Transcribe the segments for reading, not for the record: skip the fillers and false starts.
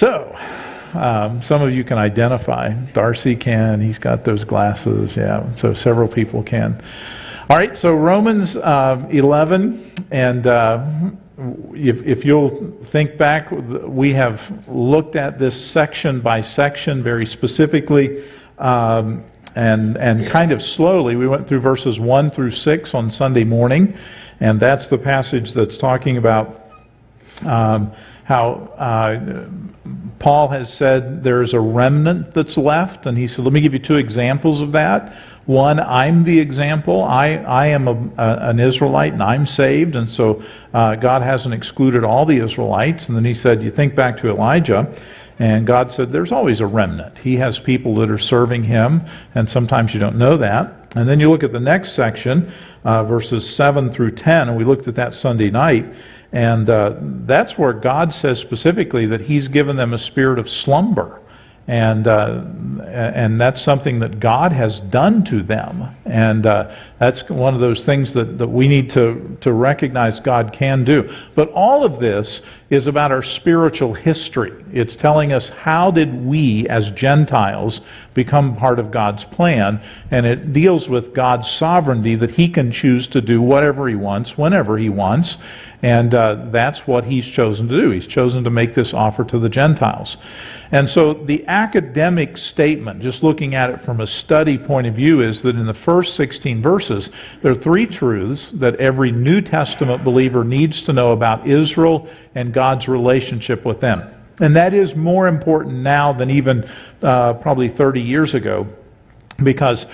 So, some of you can identify. Darcy can. He's got those glasses. Yeah, so several people can. All right, so Romans 11, and if you'll think back, we have looked at this section by section very specifically, and kind of slowly. We went through verses 1 through 6 on Sunday morning, and that's the passage that's talking about how Paul has said there's a remnant that's left, and he said, let me give you two examples of that. One, I'm the example. I am an Israelite, and I'm saved, and so God hasn't excluded all the Israelites. And then he said, you think back to Elijah, and God said there's always a remnant. He has people that are serving him, and sometimes you don't know that. And then you look at the next section, verses 7 through 10, and we looked at that Sunday night, and that's where God says specifically that he's given them a spirit of slumber. And that's something that God has done to them. And that's one of those things that we need to recognize God can do. But all of this is about our spiritual history. It's telling us how did we as Gentiles become part of God's plan. And it deals with God's sovereignty that he can choose to do whatever he wants, whenever he wants. And that's what he's chosen to do. He's chosen to make this offer to the Gentiles. And so the academic statement, just looking at it from a study point of view, is that in the first 16 verses, there are three truths that every New Testament believer needs to know about Israel and God's relationship with them. And that is more important now than even probably 30 years ago, because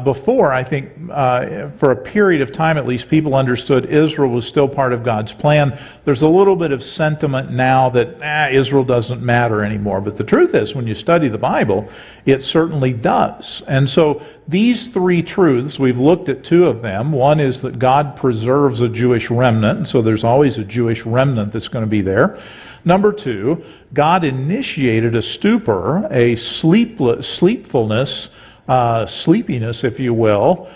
before, I think, for a period of time at least, people understood Israel was still part of God's plan. There's a little bit of sentiment now that Israel doesn't matter anymore. But the truth is, when you study the Bible, it certainly does. And so these three truths, we've looked at two of them. One is that God preserves a Jewish remnant, and so there's always a Jewish remnant that's going to be there. Number two, God initiated a stupor, a sleepiness, if you will,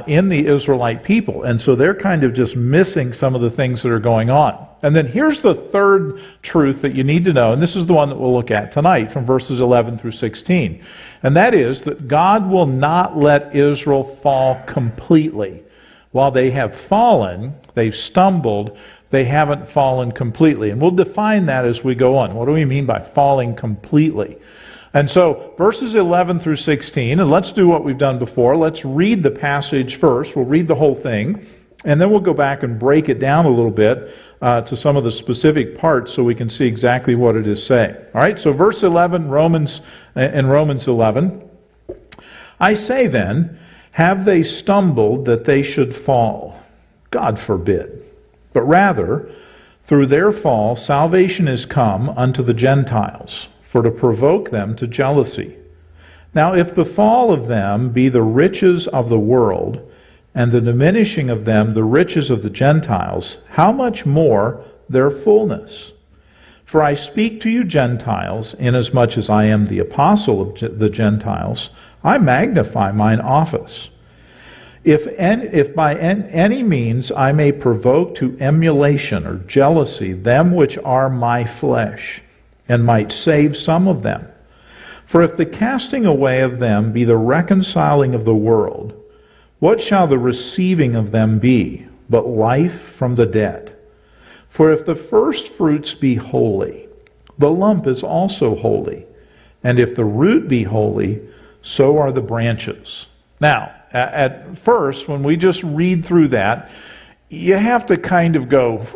in the Israelite people. And so they're kind of just missing some of the things that are going on. And then here's the third truth that you need to know, and this is the one that we'll look at tonight from verses 11 through 16. And that is that God will not let Israel fall completely. While they have fallen, they've stumbled, they haven't fallen completely. And we'll define that as we go on. What do we mean by falling completely? And so, verses 11 through 16, and let's do what we've done before. Let's read the passage first. We'll read the whole thing, and then we'll go back and break it down a little bit to some of the specific parts so we can see exactly what it is saying. All right, so verse 11, Romans 11. I say then, have they stumbled that they should fall? God forbid. But rather, through their fall, salvation is come unto the Gentiles, for to provoke them to jealousy. Now if the fall of them be the riches of the world, and the diminishing of them the riches of the Gentiles, how much more their fullness? For I speak to you Gentiles, inasmuch as I am the apostle of the Gentiles, I magnify mine office. If by any means I may provoke to emulation or jealousy them which are my flesh, and might save some of them. For if the casting away of them be the reconciling of the world, what shall the receiving of them be, but life from the dead? For if the first fruits be holy, the lump is also holy. And if the root be holy, so are the branches. Now, at first, when we just read through that, you have to kind of go,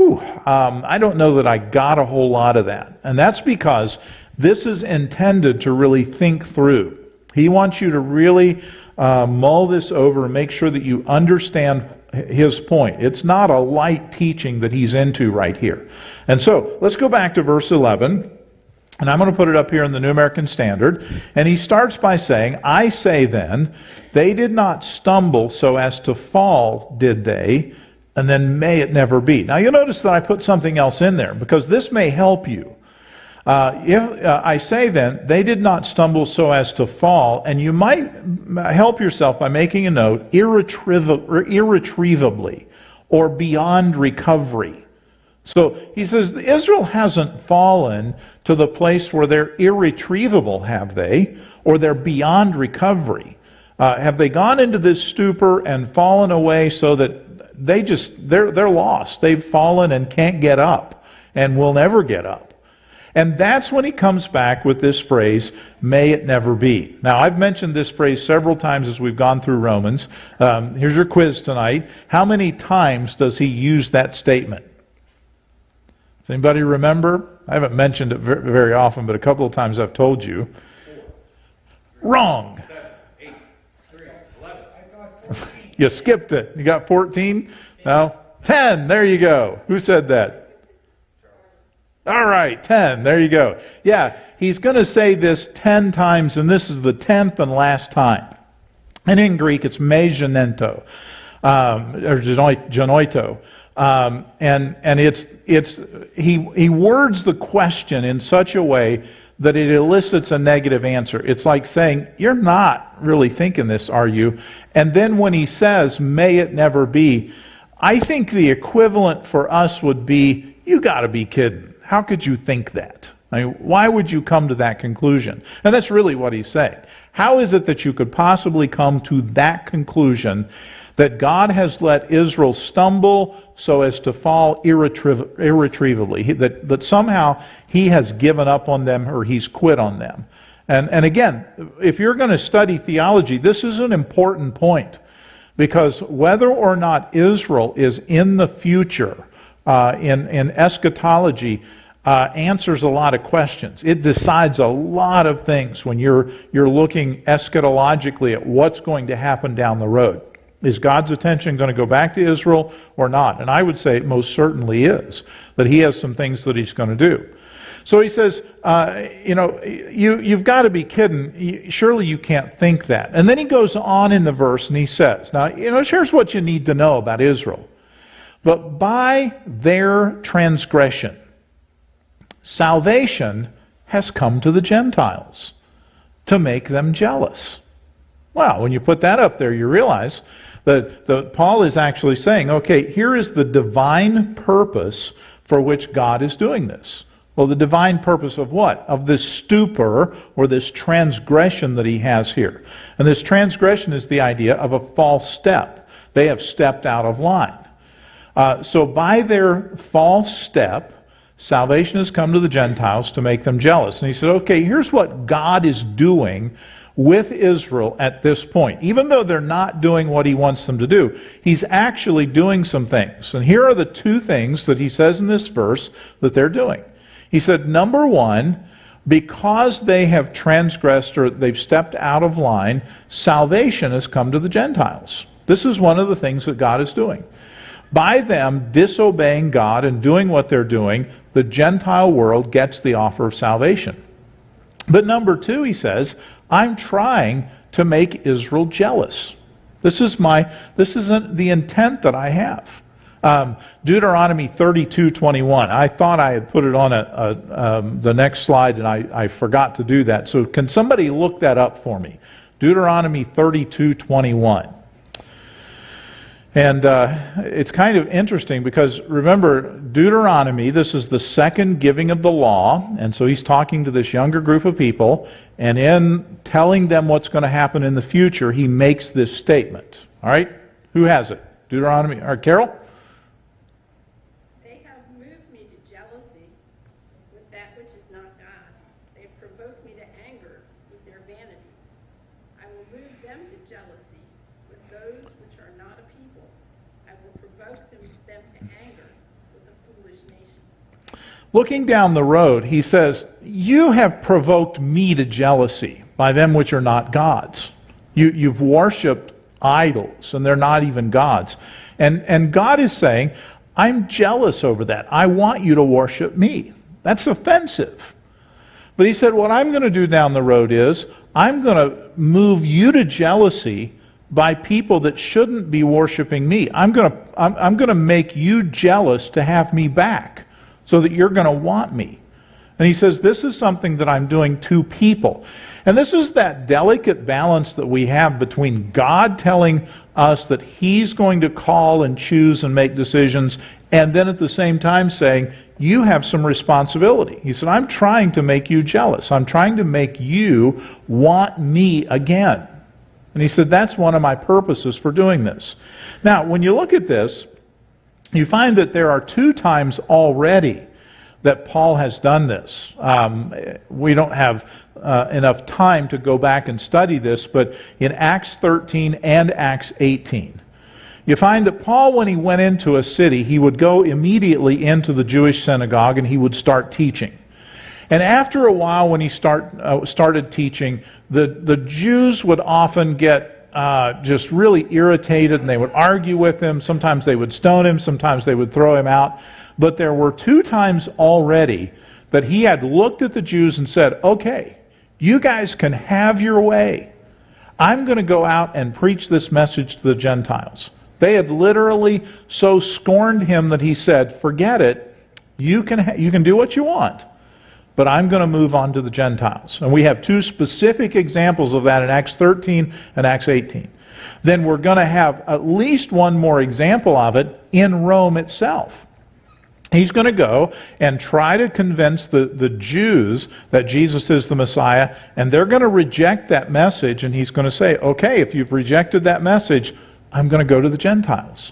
I don't know that I got a whole lot of that. And that's because this is intended to really think through. He wants you to really mull this over and make sure that you understand his point. It's not a light teaching that he's into right here. And so, let's go back to verse 11. And I'm going to put it up here in the New American Standard. And he starts by saying, I say then, they did not stumble so as to fall, did they? And then may it never be. Now you'll notice that I put something else in there, because this may help you. I say then, they did not stumble so as to fall, and you might help yourself by making a note, irretrievably, or beyond recovery. So he says, Israel hasn't fallen to the place where they're irretrievable, have they? Or they're beyond recovery. Have they gone into this stupor and fallen away so that they're lost? They've fallen and can't get up and will never get up. And that's when he comes back with this phrase, may it never be. Now, I've mentioned this phrase several times as we've gone through Romans. Here's your quiz tonight. How many times does he use that statement? Does anybody remember? I haven't mentioned it very often, but a couple of times I've told you. 4, wrong. 7, 8, 3, 11. You skipped it. You got 14? No? 10. There you go. Who said that? All right, 10. There you go. Yeah, he's going to say this 10 times, and this is the 10th and last time. And in Greek, it's me genento, or genoito. And he words the question in such a way that it elicits a negative answer. It's like saying, you're not really thinking this, are you? And then when he says, may it never be, I think the equivalent for us would be, you got to be kidding. How could you think that? I mean, why would you come to that conclusion? And that's really what he's saying. How is it that you could possibly come to that conclusion that God has let Israel stumble so as to fall irretrievably, that somehow he has given up on them or he's quit on them? And again, if you're going to study theology, this is an important point, because whether or not Israel is in the future, in eschatology, answers a lot of questions. It decides a lot of things when you're looking eschatologically at what's going to happen down the road. Is God's attention going to go back to Israel or not? And I would say it most certainly is, that he has some things that he's going to do. So he says, you've got to be kidding. Surely you can't think that. And then he goes on in the verse and he says, now, here's what you need to know about Israel. But by their transgression, salvation has come to the Gentiles to make them jealous. Well, when you put that up there, you realize that Paul is actually saying, okay, here is the divine purpose for which God is doing this. Well, the divine purpose of what? Of this stupor or this transgression that he has here. And this transgression is the idea of a false step. They have stepped out of line. So by their false step, salvation has come to the Gentiles to make them jealous. And he said, okay, here's what God is doing with Israel at this point. Even though they're not doing what he wants them to do, he's actually doing some things. And here are the two things that he says in this verse that they're doing. He said, number one, because they have transgressed or they've stepped out of line, salvation has come to the Gentiles. This is one of the things that God is doing. By them disobeying God and doing what they're doing, the Gentile world gets the offer of salvation. But number two, he says, I'm trying to make Israel jealous. This is the intent that I have. Deuteronomy 32:21. I thought I had put it on the next slide, and I forgot to do that. So can somebody look that up for me? Deuteronomy 32:21. And it's kind of interesting because, remember, Deuteronomy, this is the second giving of the law, and so he's talking to this younger group of people, and in telling them what's going to happen in the future, he makes this statement. All right? Who has it? Deuteronomy. Or Carol? They have moved me to jealousy with that which is not God. They have provoked me to anger with their vanities. I will move them to jealousy with those which are not a people. I will provoke them to anger with a foolish nation. Looking down the road, he says, you have provoked me to jealousy by them which are not gods. You've worshipped idols, and they're not even gods. And God is saying, I'm jealous over that. I want you to worship me. That's offensive. But he said, what I'm going to do down the road is, I'm going to move you to jealousy by people that shouldn't be worshiping me. I'm going to make you jealous to have me back, so that you're going to want me. And he says, this is something that I'm doing to people. And this is that delicate balance that we have between God telling us that He's going to call and choose and make decisions, and then at the same time saying, you have some responsibility. He said, I'm trying to make you jealous. I'm trying to make you want me again. And he said, that's one of my purposes for doing this. Now, when you look at this, you find that there are 2 times already that Paul has done this. We don't have enough time to go back and study this, but in Acts 13 and Acts 18, you find that Paul, when he went into a city, he would go immediately into the Jewish synagogue and he would start teaching. And after a while, when he started teaching, the Jews would often get just really irritated, and they would argue with him. Sometimes they would stone him, sometimes they would throw him out. But there were 2 times already that he had looked at the Jews and said, okay, you guys can have your way. I'm going to go out and preach this message to the Gentiles. They had literally so scorned him that he said, forget it, you can do what you want, but I'm going to move on to the Gentiles. And we have 2 specific examples of that in Acts 13 and Acts 18. Then we're going to have at least one more example of it in Rome itself. He's going to go and try to convince the Jews that Jesus is the Messiah, and they're going to reject that message, and he's going to say, okay, if you've rejected that message, I'm going to go to the Gentiles.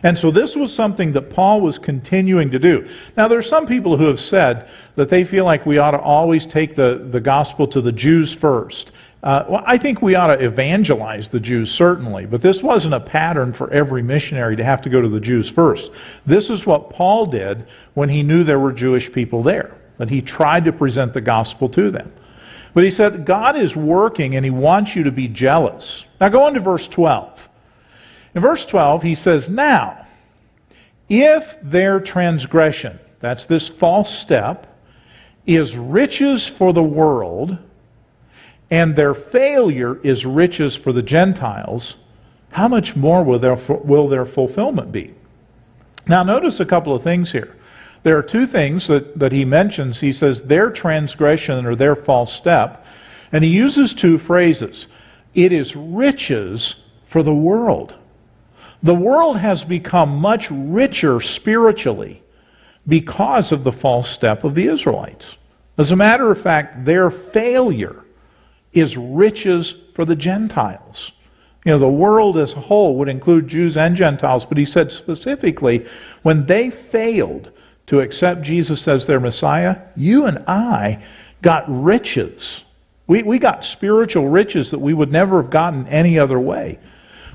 And so this was something that Paul was continuing to do. Now, there are some people who have said that they feel like we ought to always take the gospel to the Jews first. Well, I think we ought to evangelize the Jews, certainly, but this wasn't a pattern for every missionary to have to go to the Jews first. This is what Paul did when he knew there were Jewish people there, that he tried to present the gospel to them. But he said, God is working and He wants you to be jealous. Now go on to verse 12. In verse 12, he says, now, if their transgression, that's this false step, is riches for the world, and their failure is riches for the Gentiles, how much more will their fulfillment be? Now notice a couple of things here. There are 2 things that he mentions. He says their transgression or their false step, and he uses 2 phrases. It is riches for the world. The world has become much richer spiritually because of the false step of the Israelites. As a matter of fact, their failure is riches for the Gentiles. You know, the world as a whole would include Jews and Gentiles, but he said specifically, when they failed to accept Jesus as their Messiah, you and I got riches. We got spiritual riches that we would never have gotten any other way.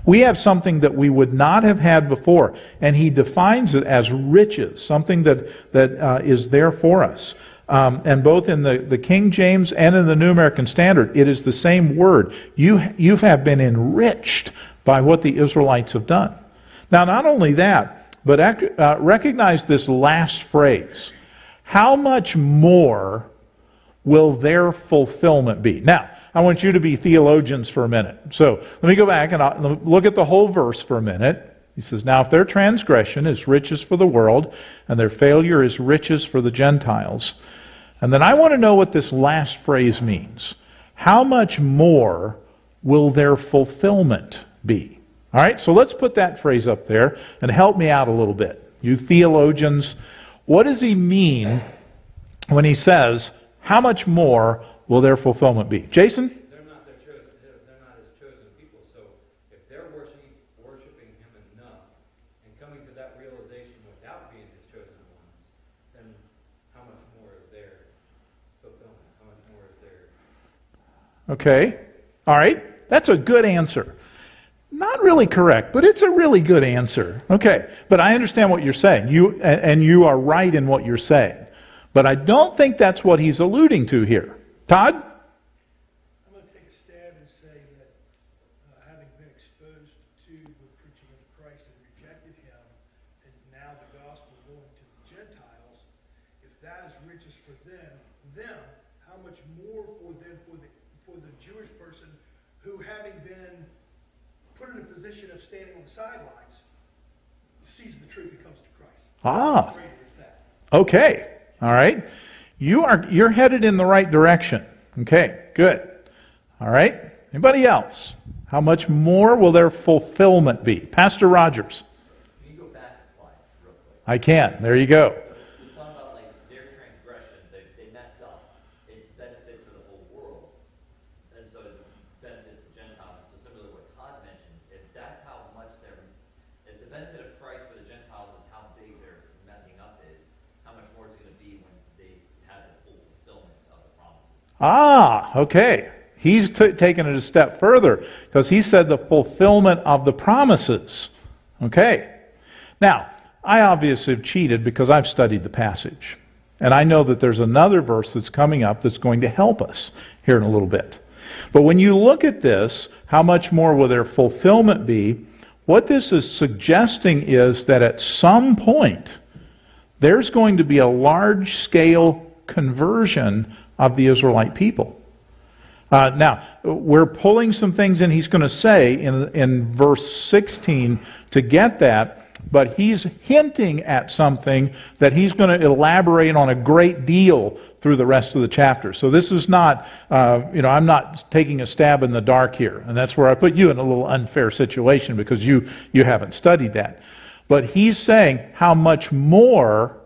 We have something that we would not have had before, and he defines it as riches, something that is there for us. And both in the King James and in the New American Standard, it is the same word. You have been enriched by what the Israelites have done. Now, not only that, but recognize this last phrase. How much more will their fulfillment be? Now, I want you to be theologians for a minute. So let me go back and I'll look at the whole verse for a minute. He says, now if their transgression is riches for the world, and their failure is riches for the Gentiles. And then I want to know what this last phrase means. How much more will their fulfillment be? All right, so let's put that phrase up there and help me out a little bit. You theologians, what does he mean when he says, how much more will their fulfillment be? Jason? They're not his chosen people. So if they're worshiping him enough and coming to that realization without being his chosen ones, then how much more is their fulfillment? How much more is their... Okay. All right. That's a good answer. Not really correct, but it's a really good answer. Okay. But I understand what you're saying. You are right in what you're saying. But I don't think that's what he's alluding to here. Todd? I'm going to take a stab and say that having been exposed to the preaching of Christ and rejected him, and now the gospel going to the Gentiles, if that is riches for them, how much more for the Jewish person who, having been put in a position of standing on the sidelines, sees the truth and comes to Christ. Ah. How great is that? Okay. All right. You're headed in the right direction. Okay, good. All right. Anybody else? How much more will their fulfillment be? Pastor Rogers. Can you go back a slide real quick? I can. There you go. You're talking about like their transgression, they messed up. It's benefit for the whole world. And so it benefits the Gentiles. So similar to what Todd mentioned, if that's how much if the benefit of Christ for the Gentiles is how big their messing up is, how much more is it going to be when they have the full fulfillment of the promises? Ah, okay. He's taken it a step further because he said the fulfillment of the promises. Okay. Now, I obviously have cheated because I've studied the passage. And I know that there's another verse that's coming up that's going to help us here in a little bit. But when you look at this, how much more will their fulfillment be? What this is suggesting is that at some point, there's going to be a large-scale conversion of the Israelite people. Now, we're pulling some things in he's going to say in verse 16 to get that, but he's hinting at something that he's going to elaborate on a great deal through the rest of the chapter. So this is not, I'm not taking a stab in the dark here, and that's where I put you in a little unfair situation because you haven't studied that. But he's saying, how much more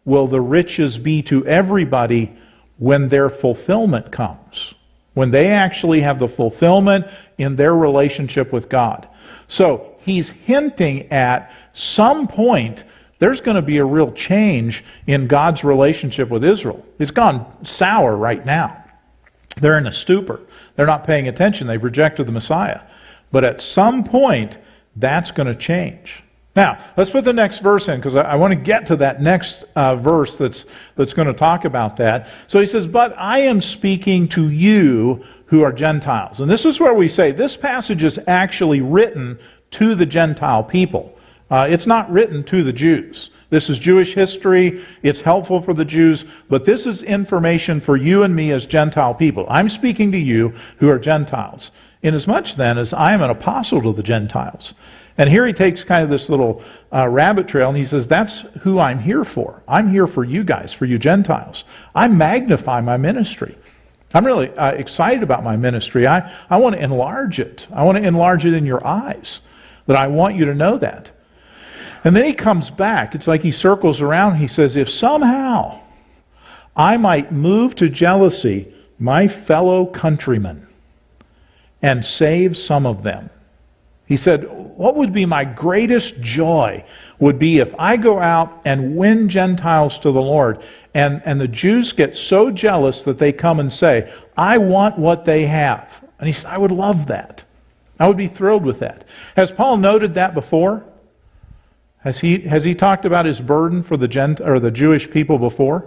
will the riches be to everybody when their fulfillment comes? When they actually have the fulfillment in their relationship with God. So he's hinting at some point there's going to be a real change in God's relationship with Israel. It's gone sour right now. They're in a stupor. They're not paying attention. They've rejected the Messiah. But at some point, that's going to change. Now, let's put the next verse in because I want to get to that next verse that's going to talk about that. So he says, but I am speaking to you who are Gentiles. And this is where we say this passage is actually written to the Gentile people. It's not written to the Jews. This is Jewish history. It's helpful for the Jews, but this is information for you and me as Gentile people. I'm speaking to you who are Gentiles. Inasmuch then as I am an apostle to the Gentiles. And here he takes kind of this little rabbit trail and he says, that's who I'm here for. I'm here for you guys, for you Gentiles. I magnify my ministry. I'm really excited about my ministry. I want to enlarge it. I want to enlarge it in your eyes. That I want you to know that. And then he comes back. It's like he circles around. He says, if somehow I might move to jealousy my fellow countrymen and save some of them. He said, what would be my greatest joy would be if I go out and win Gentiles to the Lord and the Jews get so jealous that they come and say, I want what they have. And he said, I would love that. I would be thrilled with that. Has Paul noted that before? Has he talked about his burden for the Jewish people before?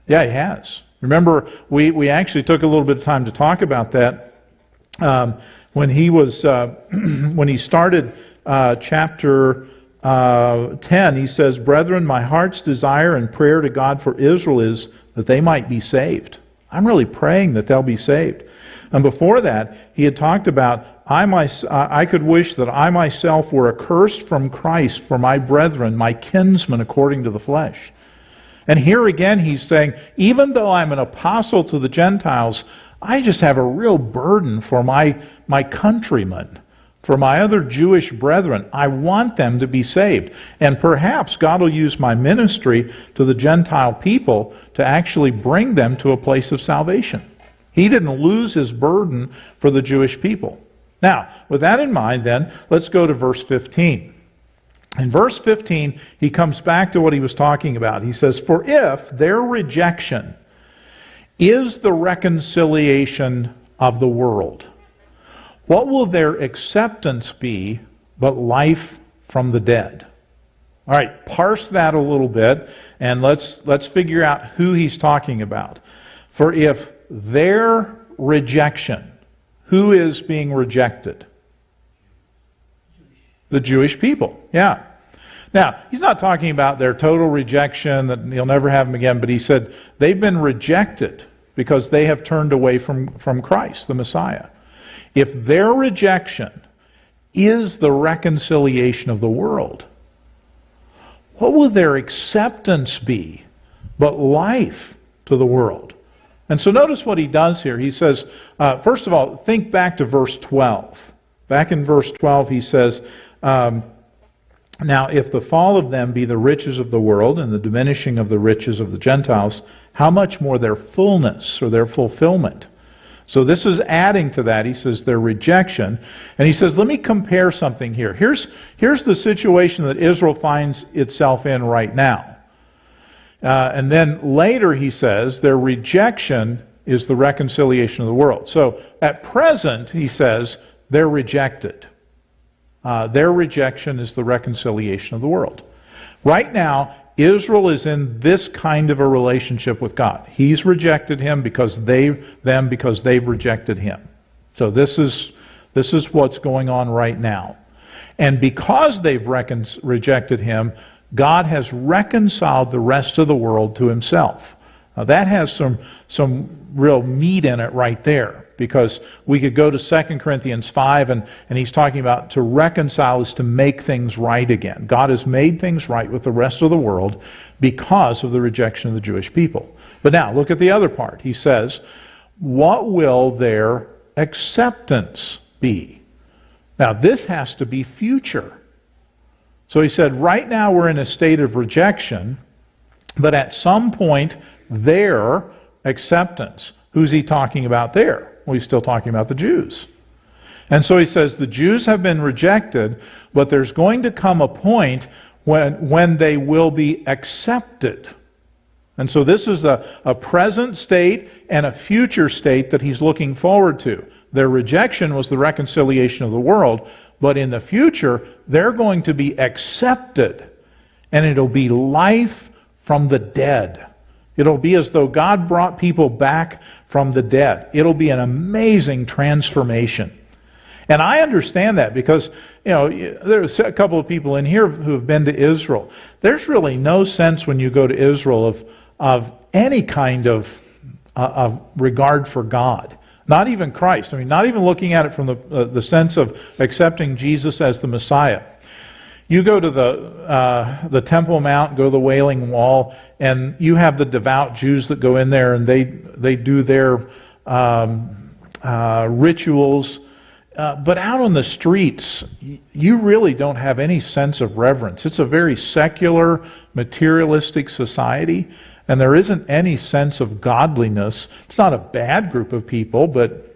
Yeah, he has. Remember, we actually took a little bit of time to talk about that. When he started chapter 10, he says, brethren, my heart's desire and prayer to God for Israel is that they might be saved. I'm really praying that they'll be saved. And before that, he had talked about, I could wish that I myself were accursed from Christ for my brethren, my kinsmen according to the flesh. And here again he's saying, even though I'm an apostle to the Gentiles, I just have a real burden for my countrymen, for my other Jewish brethren. I want them to be saved. And perhaps God will use my ministry to the Gentile people to actually bring them to a place of salvation. He didn't lose his burden for the Jewish people. Now, with that in mind then, let's go to verse 15. In verse 15, he comes back to what he was talking about. He says, for if their rejection is the reconciliation of the world, what will their acceptance be but life from the dead? All right, parse that a little bit, and let's figure out who he's talking about. For if their rejection, who is being rejected? The Jewish people, yeah. Now, he's not talking about their total rejection, that he'll never have them again, but he said they've been rejected because they have turned away from Christ, the Messiah. If their rejection is the reconciliation of the world, what will their acceptance be but life to the world. And so notice what he does here. He says, first of all, think back to verse 12. Back in verse 12 he says, now if the fall of them be the riches of the world and the diminishing of the riches of the Gentiles, how much more their fullness or their fulfillment? So this is adding to that. He says their rejection. And he says, let me compare something here. Here's the situation that Israel finds itself in right now. And then later he says their rejection is the reconciliation of the world. So at present, he says, they're rejected. Their rejection is the reconciliation of the world. Right now, Israel is in this kind of a relationship with God. He's rejected him because they've rejected him. So this is what's going on right now. And because they've rejected him, God has reconciled the rest of the world to himself. Now that has some real meat in it right there, because we could go to 2 Corinthians 5 and he's talking about to reconcile is to make things right again. God has made things right with the rest of the world because of the rejection of the Jewish people. But now look at the other part. He says, what will their acceptance be? Now this has to be future. So he said, right now we're in a state of rejection, but at some point their acceptance. Who's he talking about there? Well, he's still talking about the Jews. And so he says the Jews have been rejected, but there's going to come a point when they will be accepted. And so this is a present state and a future state that he's looking forward to. Their rejection was the reconciliation of the world, but in the future, they're going to be accepted, and it'll be life from the dead. It'll be as though God brought people back from the dead. It'll be an amazing transformation. And I understand that because, there's a couple of people in here who have been to Israel. There's really no sense when you go to Israel of any kind of regard for God. Not even Christ. I mean, not even looking at it from the sense of accepting Jesus as the Messiah. You go to the Temple Mount, go to the Wailing Wall, and you have the devout Jews that go in there and they do their rituals. But out on the streets, you really don't have any sense of reverence. It's a very secular, materialistic society, and there isn't any sense of godliness. It's not a bad group of people, but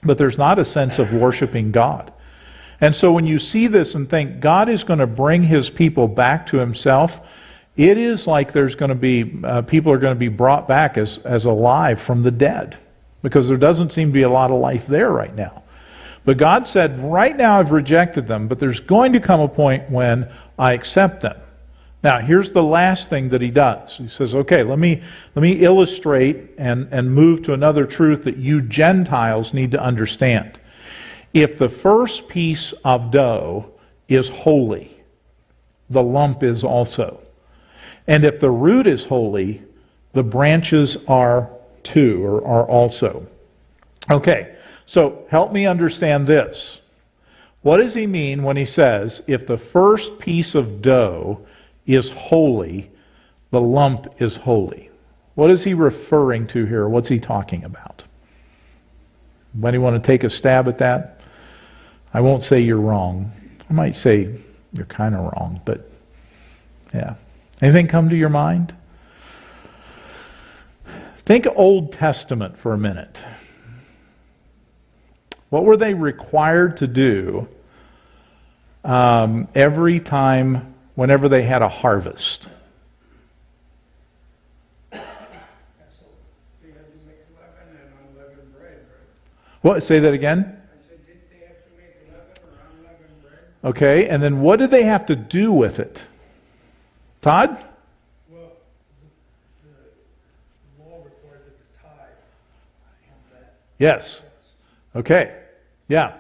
there's not a sense of worshiping God. And so when you see this and think God is going to bring his people back to himself, it is like there's going to be, people are going to be brought back as alive from the dead, because there doesn't seem to be a lot of life there right now. But God said, right now I've rejected them, but there's going to come a point when I accept them. Now, here's the last thing that he does. He says, okay, let me illustrate and move to another truth that you Gentiles need to understand. If the first piece of dough is holy, the lump is also. And if the root is holy, the branches are too, or are also. Okay, so help me understand this. What does he mean when he says, if the first piece of dough is holy, the lump is holy? What is he referring to here? What's he talking about? Anybody want to take a stab at that? I won't say you're wrong. I might say you're kind of wrong, but yeah. Anything come to your mind? Think Old Testament for a minute. What were they required to do every time, whenever they had a harvest? They had to make leaven and unleavened bread, right? What? Say that again? I said, didn't they have to make leaven or unleavened bread? Okay, and then what did they have to do with it? Todd? Well, the law required them to tithe. That. Yes. Okay. Yeah.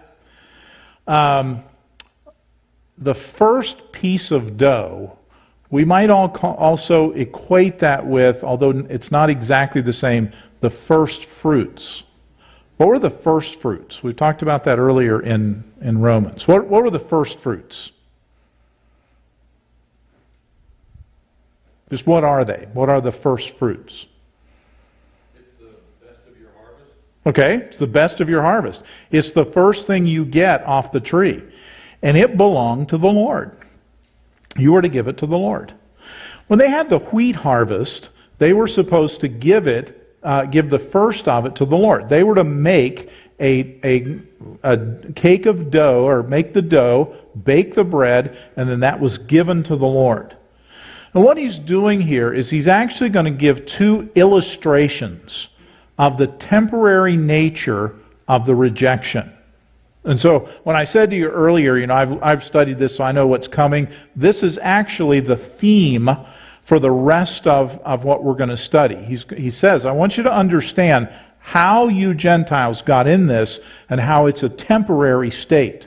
The first piece of dough, we might also equate that with, although it's not exactly the same, the first fruits. What were the first fruits? We talked about that earlier in Romans. What were the first fruits? Just what are they? What are the first fruits? It's the best of your harvest. Okay, it's the best of your harvest. It's the first thing you get off the tree. And it belonged to the Lord. You were to give it to the Lord. When they had the wheat harvest, they were supposed to give the first of it to the Lord. They were to make a cake of dough, or make the dough, bake the bread, and then that was given to the Lord. And what he's doing here is he's actually going to give two illustrations of the temporary nature of the rejection. And so when I said to you earlier, I've studied this so I know what's coming, this is actually the theme for the rest of what we're going to study. He says, I want you to understand how you Gentiles got in this and how it's a temporary state.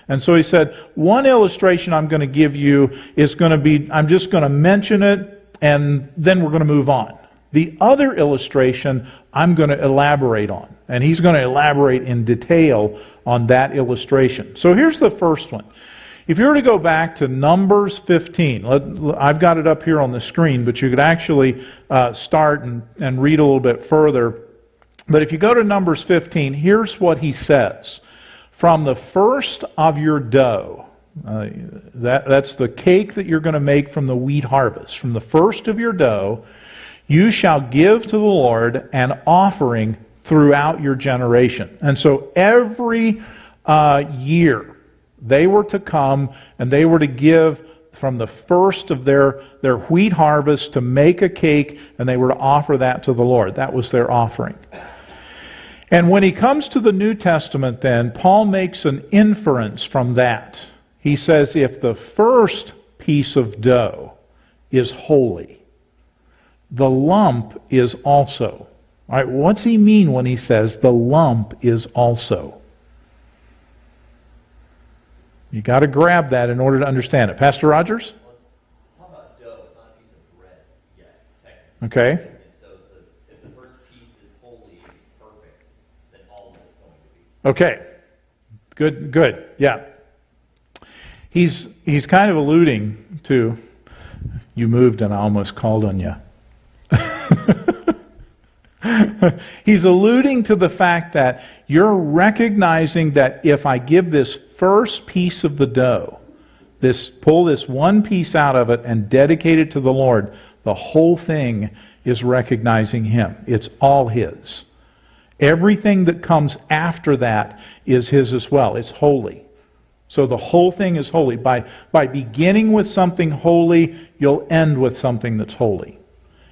And so he said, one illustration I'm going to give you is going to be, I'm just going to mention it and then we're going to move on. The other illustration I'm going to elaborate on. And he's going to elaborate in detail on that illustration. So here's the first one. If you were to go back to Numbers 15, I've got it up here on the screen, but you could actually start and read a little bit further. But if you go to Numbers 15, here's what he says. From the first of your dough, that's the cake that you're going to make from the wheat harvest. From the first of your dough, you shall give to the Lord an offering throughout your generation. And so every year, they were to come and they were to give from the first of their wheat harvest to make a cake, and they were to offer that to the Lord. That was their offering. And when he comes to the New Testament then, Paul makes an inference from that. He says, if the first piece of dough is holy, the lump is also. All right, what's he mean when he says the lump is also? You got to grab that in order to understand it. Pastor Rogers? Well, it's not about dough. It's not a piece of bread yet, technically. Okay. And so if the first piece is holy, is perfect, then all of it's going to be. Okay. Good. Yeah. He's kind of alluding to, you moved and I almost called on you. He's alluding to the fact that you're recognizing that if I give this first piece of the dough, pull this one piece out of it and dedicate it to the Lord, the whole thing is recognizing Him. It's all His. Everything that comes after that is His as well. It's holy. So the whole thing is holy. By beginning with something holy, you'll end with something that's holy.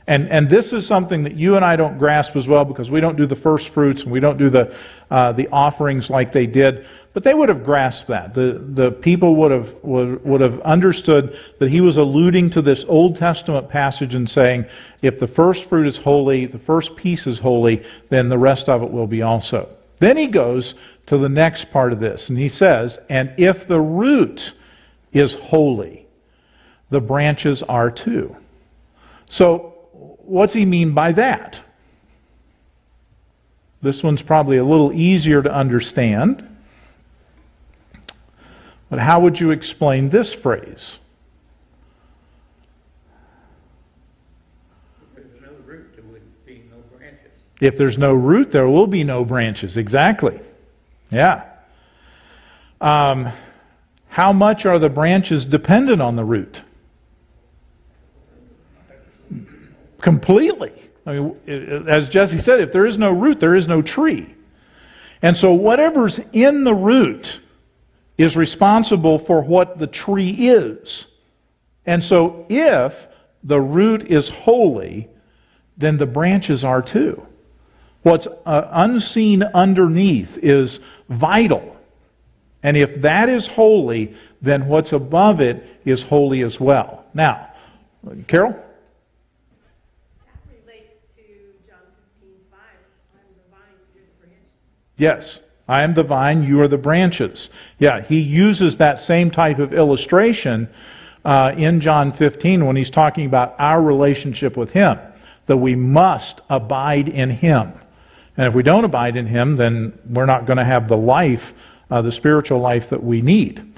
And this is something that you and I don't grasp as well because we don't do the first fruits and we don't do the offerings like they did. But they would have grasped that. The people would have understood that he was alluding to this Old Testament passage and saying, if the first fruit is holy, the first piece is holy, then the rest of it will be also. Then he goes to the next part of this, and he says, and if the root is holy, the branches are too. So, what's he mean by that? This one's probably a little easier to understand. But how would you explain this phrase? If there's no root, there would be no branches. If there's no root, there will be no branches. Exactly. Yeah. How much are the branches dependent on the root? Completely. I mean, as Jesse said, if there is no root, there is no tree. And so whatever's in the root is responsible for what the tree is. And so if the root is holy, then the branches are too. What's unseen underneath is vital. And if that is holy, then what's above it is holy as well. Now, Carol? That relates to John 15:5. I'm the vine, you're the branches. Yes. I am the vine, you are the branches. Yeah, he uses that same type of illustration in John 15 when he's talking about our relationship with Him, that we must abide in Him. And if we don't abide in Him, then we're not going to have the life, the spiritual life that we need.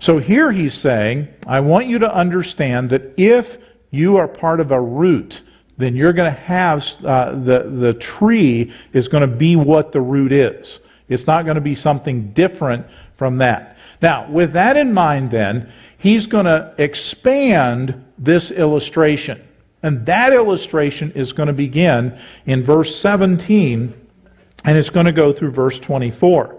So here he's saying, I want you to understand that if you are part of a root, then you're going to have, the tree is going to be what the root is. It's not going to be something different from that. Now, with that in mind then, he's going to expand this illustration. And that illustration is going to begin in verse 17, and it's going to go through verse 24.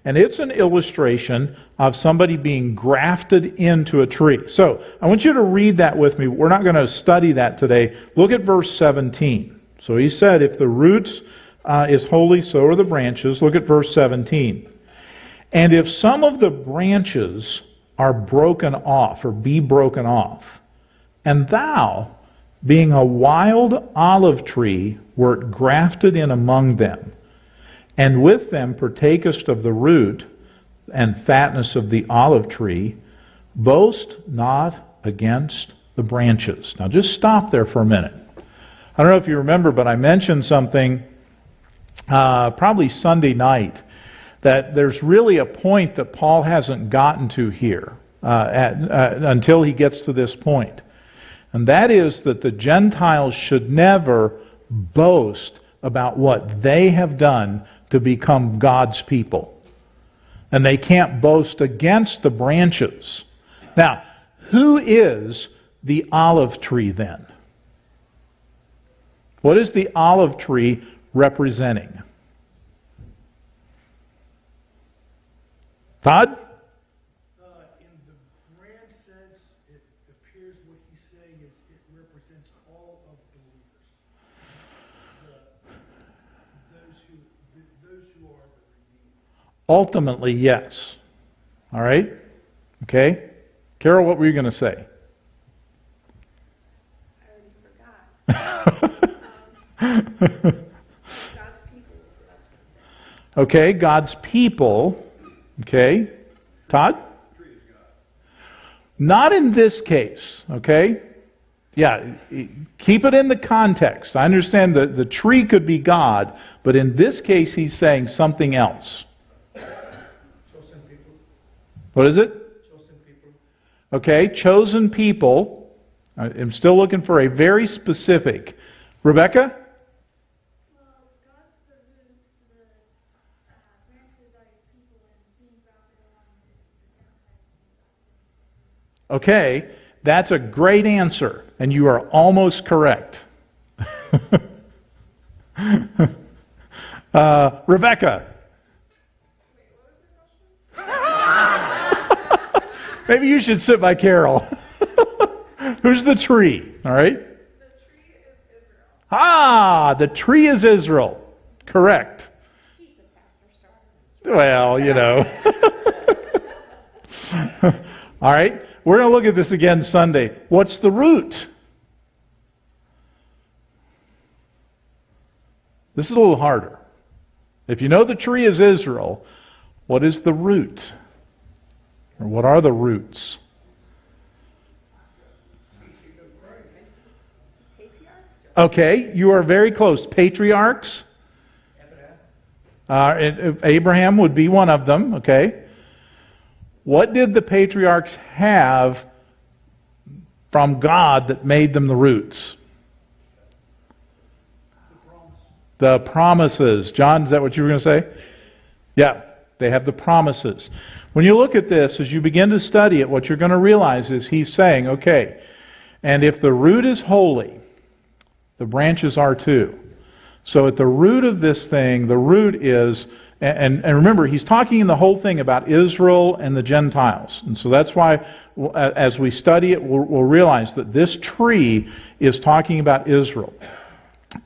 And it's an illustration of somebody being grafted into a tree. So, I want you to read that with me. We're not going to study that today. Look at verse 17. So he said, if the roots is holy, so are the branches. Look at verse 17. And if some of the branches are broken off, or be broken off, and thou, being a wild olive tree, wert grafted in among them, and with them partakest of the root and fatness of the olive tree, boast not against the branches. Now just stop there for a minute. I don't know if you remember, but I mentioned something probably Sunday night, that there's really a point that Paul hasn't gotten to here until he gets to this point. And that is that the Gentiles should never boast about what they have done to become God's people. And they can't boast against the branches. Now, who is the olive tree then? What is the olive tree representing? Todd? In the grand sense, it appears what he's saying is it represents all of believers. Those who are the redeemed. Ultimately, yes. All right? Okay? Carol, what were you going to say? I already forgot. God's people is what I was going to say. Okay, God's people. Okay? Todd? Not in this case, okay? Yeah, keep it in the context. I understand that the tree could be God, but in this case he's saying something else. Chosen people. What is it? Chosen people. Okay, chosen people. I'm still looking for a very specific. Rebecca? Well, God's the root, the branches are your people, and being grafted along with the Gentiles. Okay, that's a great answer, and you are almost correct. Rebecca? Maybe you should sit by Carol. Who's the tree? All right? The tree is Israel. Ah, the tree is Israel. Correct. He's the pastor star. Well, you know. All right, we're going to look at this again Sunday. What's the root? This is a little harder. If you know the tree is Israel, what is the root? Or what are the roots? Okay, you are very close. Patriarchs? Abraham would be one of them, okay? What did the patriarchs have from God that made them the roots? The promises. John, is that what you were going to say? Yeah, they have the promises. When you look at this, as you begin to study it, what you're going to realize is he's saying, okay, and if the root is holy, the branches are too. So at the root of this thing, the root is, and remember, he's talking in the whole thing about Israel and the Gentiles. And so that's why, as we study it, we'll realize that this tree is talking about Israel.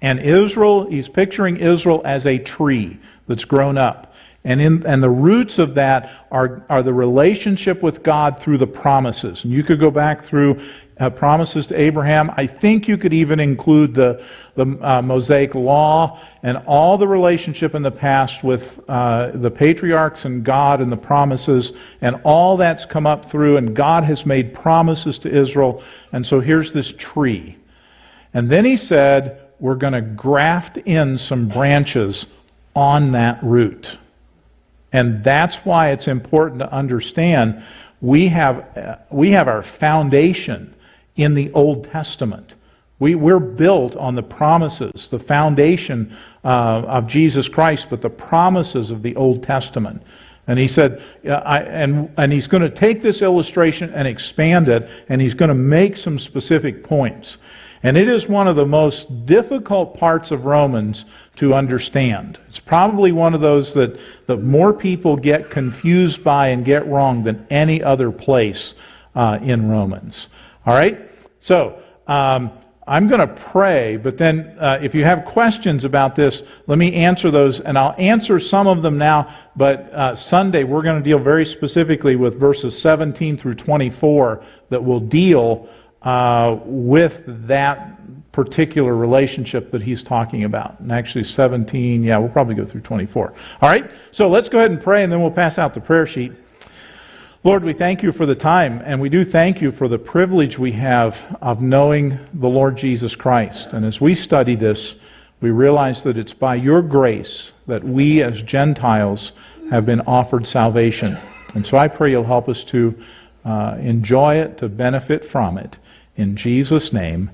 And Israel, he's picturing Israel as a tree that's grown up. And the roots of that are the relationship with God through the promises. And you could go back through promises to Abraham. I think you could even include the Mosaic Law and all the relationship in the past with the patriarchs and God and the promises. And all that's come up through, and God has made promises to Israel. And so here's this tree. And then he said, we're going to graft in some branches on that root. And that's why it's important to understand we have our foundation in the Old Testament. We're built on the promises, the foundation of Jesus Christ, but the promises of the Old Testament. And he said, and he's going to take this illustration and expand it, and he's going to make some specific points. And it is one of the most difficult parts of Romans to understand. It's probably one of those that more people get confused by and get wrong than any other place in Romans. All right? So, I'm going to pray, but then if you have questions about this, let me answer those, and I'll answer some of them now, but Sunday we're going to deal very specifically with verses 17 through 24 that will deal with that particular relationship that he's talking about. And actually 17, we'll probably go through 24. All right, so let's go ahead and pray, and then we'll pass out the prayer sheet. Lord, we thank you for the time, and we do thank you for the privilege we have of knowing the Lord Jesus Christ. And as we study this, we realize that it's by your grace that we as Gentiles have been offered salvation. And so I pray you'll help us to enjoy it, to benefit from it. In Jesus' name,